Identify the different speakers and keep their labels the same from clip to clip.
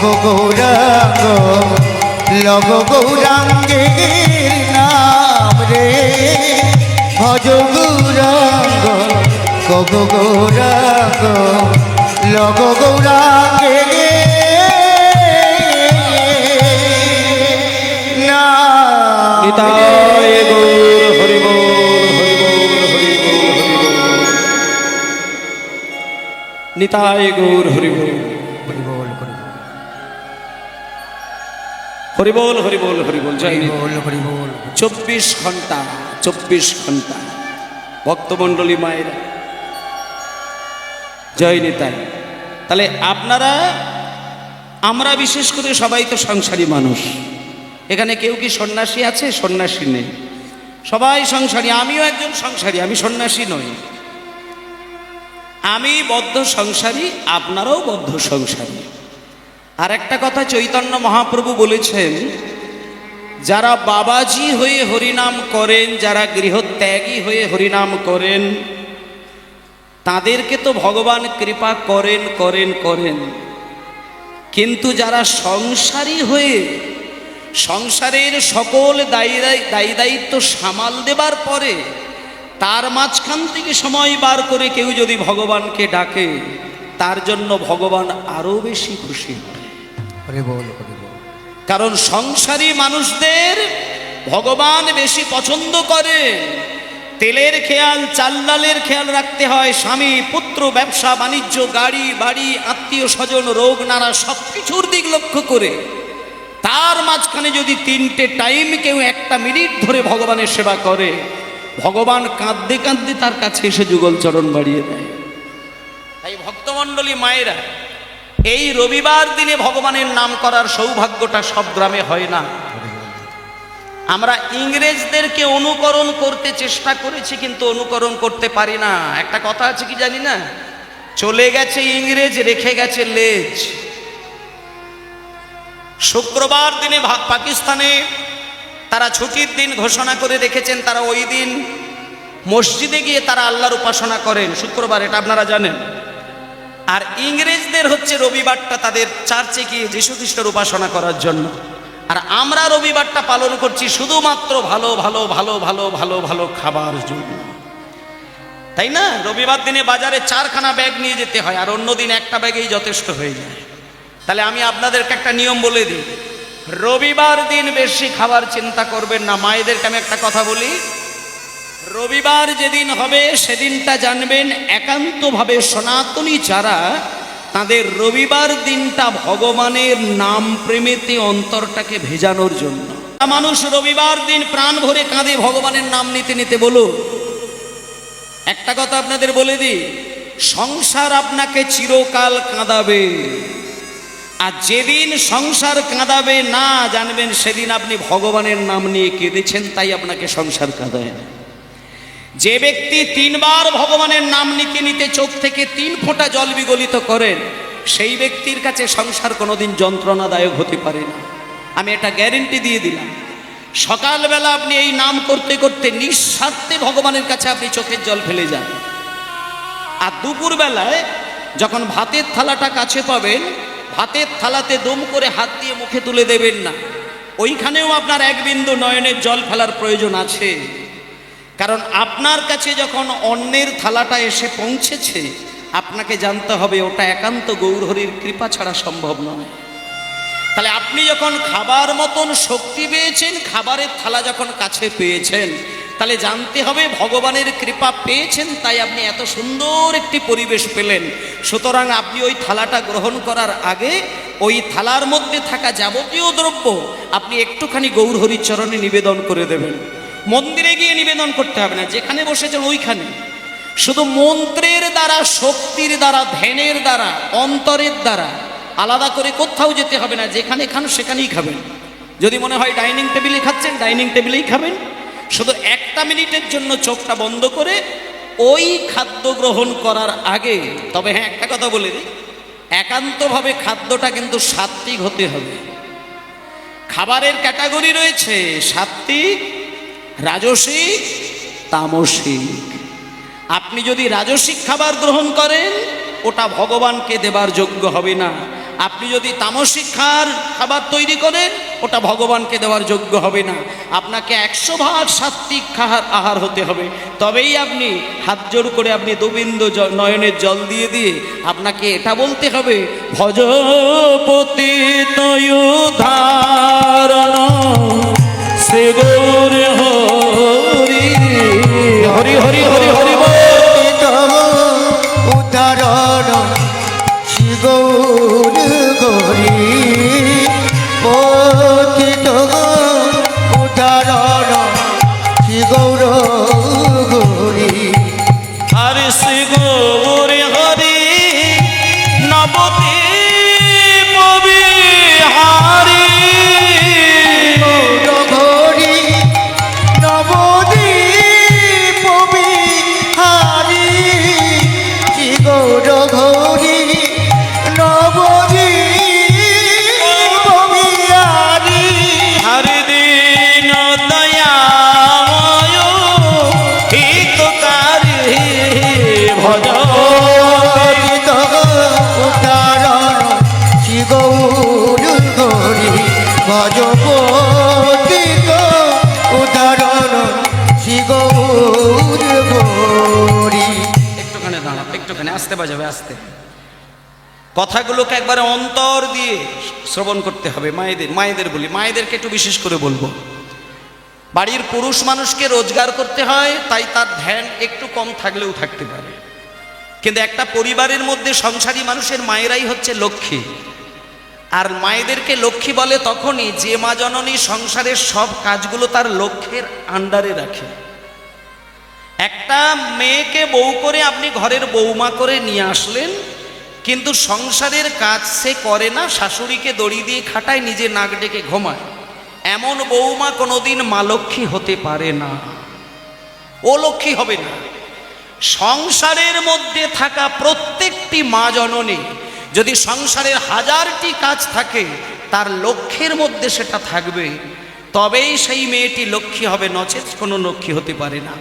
Speaker 1: গৌরাঙ্গ লব গৌরাঙ্গের নাম রে ভজ গৌরাঙ্গ গব গৌরাঙ্গ লব গৌরাঙ্গের নাম
Speaker 2: নিতাই গৌর হরি বল হরি বল হরি বল হরি বল নিতাই গৌর হরি বল হরি বল হরি বল হরি বল জয়
Speaker 1: হরি বল
Speaker 2: 24 ঘন্টা 24 ঘন্টা ভক্তমণ্ডলী মায়েরা জয় নিতাই। তাহলে আপনারা আমরা বিশেষ করে সবাই তো সংসারী মানুষ, এখানে কেউ কি সন্ন্যাসী আছে? সন্ন্যাসী নেই, সবাই সংসারী। আমিও একজন সংসারী, আমি সন্ন্যাসী নই। আমি বদ্ধ সংসারী, আপনারাও বদ্ধ সংসারী। আর একটা কথা চৈতন্য মহাপ্রভু বলেছেন, যারা বাবাজি হয়ে হরিনাম করেন, যারা গৃহত্যাগী হয়ে হরিনাম করেন, তাদেরকে তো ভগবান কৃপা করেন করেন করেন, কিন্তু যারা সংসারী হয়ে সংসারের সকল দায়ী দায়িত্ব সামাল দেবার পরে তার মাঝখান থেকে সময় বার করে কেউ যদি ভগবানকে ডাকে, তার জন্য ভগবান আরো বেশি খুশি হয়। কারণ সংসারী মানুষদের ভগবান বেশি পছন্দ করে। তেলের খেয়াল, চাল ডালের খেয়াল রাখতে হয়, স্বামী পুত্র, ব্যবসা বাণিজ্য, গাড়ি বাড়ি, আত্মীয় স্বজন, রোগ নানা সব কিছুর দিক লক্ষ্য করে তার মাঝখানে যদি 3টে টাইম কেউ 1টা মিনিট ধরে ভগবানের সেবা করে, ভগবান কাঁদতে কাঁদতে তার কাছে এসে যুগল চরণ বাড়িয়ে দেয়। তাই ভক্তমণ্ডলী মায়েরা, এই রবিবার দিনে ভগবানের নাম করার সৌভাগ্যটা সব গ্রামে হয় না। আমরা ইংরেজদেরকে অনুকরণ করতে চেষ্টা করেছি, কিন্তু অনুকরণ করতে পারি না। একটা কথা আছে কি জানি না, চলে গেছে ইংরেজ, রেখে গেছে লেজ। শুক্রবার দিনে পাকিস্তানে তারা ছুটির দিন ঘোষণা করে রেখেছেন, তারা ওই দিন মসজিদে গিয়ে তারা আল্লাহর উপাসনা করেন শুক্রবার, এটা আপনারা জানেন। আর ইংরেজদের হচ্ছে রবিবারটা তাদের চার্চে গিয়ে যীশু খ্রিস্টের উপাসনা করার জন্য। আর আমরা রবিবারটা পালন করছি শুধুমাত্র ভালো ভালো ভালো ভালো ভালো ভালো খাবার জন্য, তাই না? রবিবার দিনে বাজারে 4খানা ব্যাগ নিয়ে যেতে হয়, আর অন্য দিন 1টা ব্যাগেই যথেষ্ট হয়ে যায়। তাহলে আমি আপনাদেরকে একটা নিয়ম বলে দিই, রবিবার দিন বেশি খাবার চিন্তা করবেন না। মায়েদেরকে আমি একটা কথা বলি, রবিবার যেদিন হবে সেদিনটা জানবেন একান্তভাবে সনাতনী যারা, তাদের রবিবার দিনটা ভগবানের নাম প্রেমেতে অন্তরটাকে ভেজানোর জন্য। মানুষ রবিবার দিন প্রাণ ভরে কাঁদে ভগবানের নাম নিতে নিতে। বলো, একটা কথা আপনাদের বলে দিই, সংসার আপনাকে চিরকাল কাঁদাবে, আর যেদিন সংসার কাঁদাবে না জানবেন সেদিন আপনি ভগবানের নাম নিয়ে কেঁদেছেন, তাই আপনাকে সংসার কাঁদায়। যে ব্যক্তি 3বার ভগবানের নাম নিতে নিতে চোখ থেকে 3 ফোঁটা জল বিগলিত করেন, সেই ব্যক্তির কাছে সংসার কোনোদিন যন্ত্রণাদায়ক হতে পারে না। আমি এটা গ্যারেন্টি দিয়ে দিলাম। সকালবেলা আপনি এই নাম করতে করতে নিঃস্বার্থে ভগবানের কাছে আপনি চোখের জল ফেলে যান, আর দুপুরবেলায় যখন ভাতের থালাটা কাছে পাবেন, ভাতের থালাতে দম করে হাত দিয়ে মুখে তুলে দেবেন না, ওইখানেও আপনার 1 বিন্দু নয়নের জল ফেলার প্রয়োজন আছে। কারণ আপনার কাছে যখন অন্যের থালাটা এসে পৌঁছেছে, আপনাকে জানতে হবে ওটা একান্ত গৌরহরির কৃপা ছাড়া সম্ভব নয়। তাহলে আপনি যখন খাবার মতন শক্তি পেয়েছেন, খাবারের থালা যখন কাছে পেয়েছেন, তাহলে জানতে হবে ভগবানের কৃপা পেয়েছেন, তাই আপনি এত সুন্দর একটি পরিবেশ পেলেন। সুতরাং আপনি ওই থালাটা গ্রহণ করার আগে ওই থালার মধ্যে থাকা যাবতীয় দ্রব্য আপনি একটুখানি গৌরহরির চরণে নিবেদন করে দেবেন। মন্দিরে গিয়ে নিবেদন করতে হবে না, যেখানে বসেছেন ওইখানে। শুধু মন্ত্রের দ্বারা, শক্তির দ্বারা, ধ্যানের দ্বারা, অন্তরের দ্বারা, আলাদা করে কোথাও যেতে হবে না। যেখানে খান সেখানেই খাবেন। যদি মনে হয় ডাইনিং টেবিলে খাচ্ছেন, ডাইনিং টেবিলেই খাবেন। শুধু 1টা মিনিটের জন্য চোখটা বন্ধ করে ওই খাদ্য গ্রহণ করার আগে, তবে হ্যাঁ একটা কথা বলে দিই, একান্তভাবে খাদ্যটা কিন্তু সাত্ত্বিক হতে হবে। খাবারের ক্যাটাগরি রয়েছে সাত্ত্বিক, রাজসিক, তামসিক। আপনি যদি রাজসিক খাবার গ্রহণ করেন, ওটা ভগবানকে দেবার যোগ্য হবে না। আপনি যদি তামসিক খাবার তৈরি করেন, ওটা ভগবানকে দেওয়ার যোগ্য হবে না। আপনাকে 100 ভাগ সাত্বিক আহার হতে হবে, তবেই আপনি হাত জোড় করে আপনি দুবিন্দু নয়নের জল দিয়ে দিয়ে আপনাকে এটা বলতে হবে, ভজপতি তয়ুধারণ শ্রী গৌর হরি হরি হরি হরি হরি বল।
Speaker 1: উদাহরণ শ্রী গৌর গৌরী পতিত উদাহরণ শ্রী গৌর গৌরী।
Speaker 2: হরে শ্রী গৌর হরি নবদ্বীপ বিহারী
Speaker 1: গৌরী নবদ্বীপ বিহারী শ্রী গৌর গৌরী নবদ্বীপ বিহারী।
Speaker 2: হরি দীন দয়াময় হিতকারী ভজ
Speaker 1: পতিত উদাহরণ শ্রী গৌর গৌরী ভজ পতিত উদাহরণ শ্রী গৌর গৌরী।
Speaker 2: একটুখানি দাঁড়াও, একটুখানি আস্তে বাজাবে, আস্তে। কথাগুলোকে একবারে অন্তর দিয়ে শ্রবণ করতে হবে। মায়েদের বলি, মায়েদেরকে একটু বিশেষ করে বলবো। বাড়ির পুরুষ মানুষকে রোজগার করতে হয়, তাই তার ধ্যান একটু কম থাকলেও থাকতে পারে, কিন্তু একটা পরিবারের মধ্যে সংসারী মানুষের মায়েরাই হচ্ছে লক্ষ্মী। আর মায়েদেরকে লক্ষ্মী বলে তখনই যে মা জননী সংসারের সব কাজগুলো তার লক্ষ্যের আন্ডারে রাখে। একটা মেয়েকে বউ করে আপনি ঘরের বৌমা করে নিয়ে আসলেন, কিন্তু সংসারের কাজ সে করে না, শাশুড়িকে দড়ি দিয়ে খাটায়, নিজে নাক ডেকে ঘুমায়, এমন বৌমা কোনোদিন মা লক্ষ্মী হতে পারে না, ও লক্ষ্মী হবে না। সংসারের মধ্যে থাকা প্রত্যেকটি মা জননী যদি সংসারের 1000টি কাজ থাকে, তার লক্ষ্যের মধ্যে সেটা থাকবে, তবেই সেই মেয়েটি লক্ষ্মী হবে, নচেত কোনো লক্ষ্মী হতে পারে না।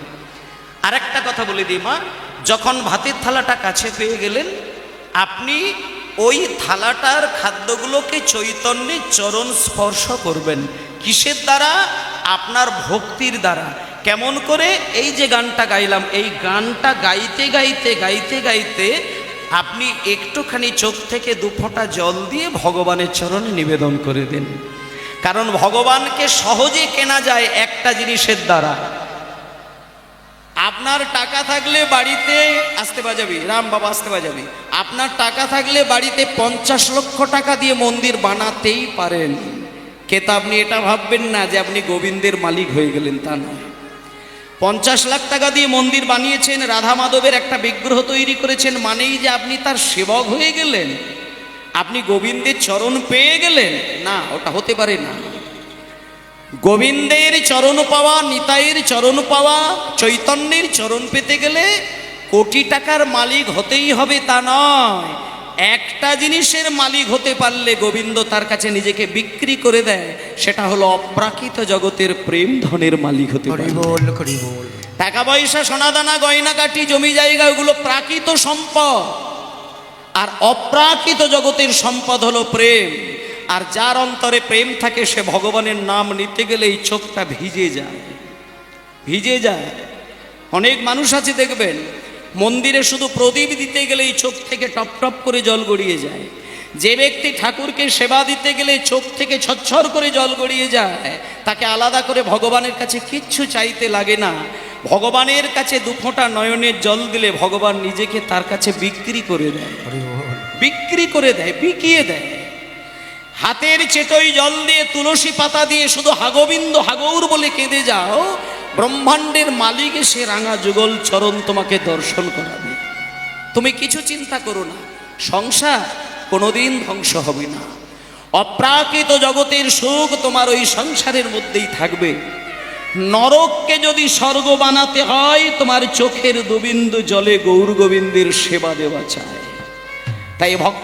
Speaker 2: আর একটা কথা বলে দিই মা, যখন ভাতের থালাটা কাছে পেয়ে গেলেন, আপনি ওই থালাটার খাদ্যগুলোকে চৈতন্যের চরণ স্পর্শ করবেন। কিসের দ্বারা? আপনার ভক্তির দ্বারা। কেমন করে? এই যে গানটা গাইলাম, এই গানটা গাইতে গাইতে গাইতে গাইতে আপনি একটুখানি চোখ থেকে 2 ফোঁটা জল দিয়ে ভগবানের চরণে নিবেদন করে দেন। কারণ ভগবানকে সহজে কেনা যায় একটা জিনিসের দ্বারা। আপনার টাকা থাকলে বাড়িতে, আস্তে বাজাবি রাম বাবা, আস্তে বাজাবি, আপনার টাকা থাকলে বাড়িতে 50 লক্ষ টাকা দিয়ে মন্দির বানাতেই পারেন, কিন্তু আপনি এটা ভাববেন না যে আপনি গোবিন্দের মালিক হয়ে গেলেন, তা নয়। 50 লাখ টাকা দিয়ে মন্দির বানিয়েছেন, রাধা মাধবের একটা বিগ্রহ তৈরি করেছেন, মানেই যে আপনি তার সেবক হয়ে গেলেন, আপনি গোবিন্দের চরণ পেয়ে গেলেন, না, ওটা হতে পারে না। গোবিন্দের চরণ পাওয়া, নিতাইয়ের চরণ পাওয়া, চৈতন্যের চরণ পেতে গেলে কোটি টাকার মালিক হতেই হবে তা নয়। একটা জিনিসের মালিক হতে পারলে গোবিন্দ তার কাছে নিজেকে বিক্রি করে দেয়, সেটা হলো অপ্রাকৃত জগতের প্রেম ধনের মালিক হতে পারে। টাকা পয়সা, সোনাদানা, গয়নাকাটি, জমি জায়গা, ওগুলো প্রাকৃত সম্পদ, আর অপ্রাকৃত জগতের সম্পদ হলো প্রেম। আর যার অন্তরে প্রেম থাকে, সে ভগবানের নাম নিতে গেলে এই চোখটা ভিজে যায়, ভিজে যায়। অনেক মানুষ আছে দেখবেন, মন্দিরে শুধু প্রদীপ দিতে গেলে এই চোখ থেকে টপ টপ করে জল গড়িয়ে যায়। যে ব্যক্তি ঠাকুরকে সেবা দিতে গেলে চোখ থেকে ছচ্ছর করে জল গড়িয়ে যায়, তাকে আলাদা করে ভগবানের কাছে কিচ্ছু চাইতে লাগে না। ভগবানের কাছে 2 ফোঁটা নয়নের জল দিলে ভগবান নিজেকে তার কাছে বিক্রি করে দেয়, বিক্রি করে দেয়, বিকিয়ে দেয়। হাতের চেটোই জল দিয়ে, তুলসী পাতা দিয়ে শুধু হাগোবিন্দ হাগৌর বলে কেঁদে যাও, ব্রহ্মাণ্ডের মালিক এসে রাঙা যুগল চরণ তোমাকে দর্শন করাবে। তুমি কিছু চিন্তা করো না, সংসার কোনোদিন ধ্বংস হবে না। অপ্রাকৃত জগতের সুখ তোমার ওই সংসারের মধ্যেই থাকবে। নরককে যদি স্বর্গ বানাতে হয়, তোমার চোখের 2 বিন্দু জলে গৌর গোবিন্দের সেবা দেওয়া চায়। তাই ভক্ত